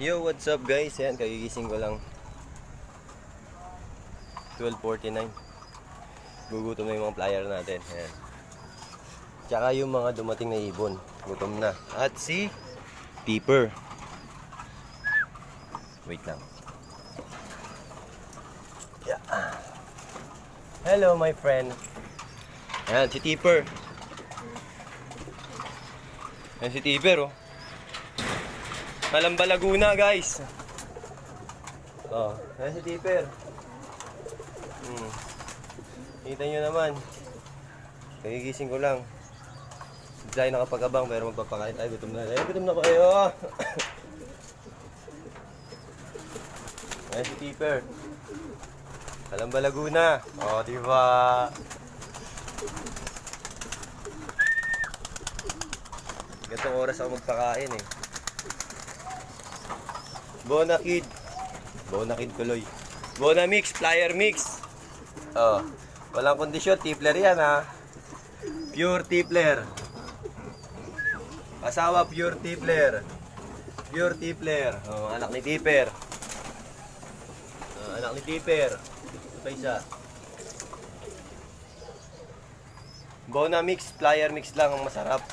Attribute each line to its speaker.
Speaker 1: Yo, what's up guys? Yan, kagigising ko lang. 12:49. Gugutom na yung mga flyer natin. Ayan. Tsaka yung mga dumating na ibon. Gutom na. At si Tipper. Wait lang. Yeah. Hello my friend. Ayan, si Tipper. Ayan si Tipper, oh. Malamba Laguna, guys. Oh, ayan si Tipper. Kita nyo naman. Kagigising ko lang. Hindi tayo nakapag-abang pero magpapakain tayo. Gutom na. Gutom na kayo. Ayan si Tipper. Malamba Laguna. Oh, diba? Gantong oras ako magpakain eh. Bona Kid. Bona Kid tuloy. Bona Mix, Flyer Mix. Oh, walang kondisyon, tipler yan ha. Pure tipler. Asawa pure tipler. Pure tipler. Oh, anak ni Tipper. Anak ni Tipper. Ito pa isa. Bona Mix, Flyer Mix lang ang masarap.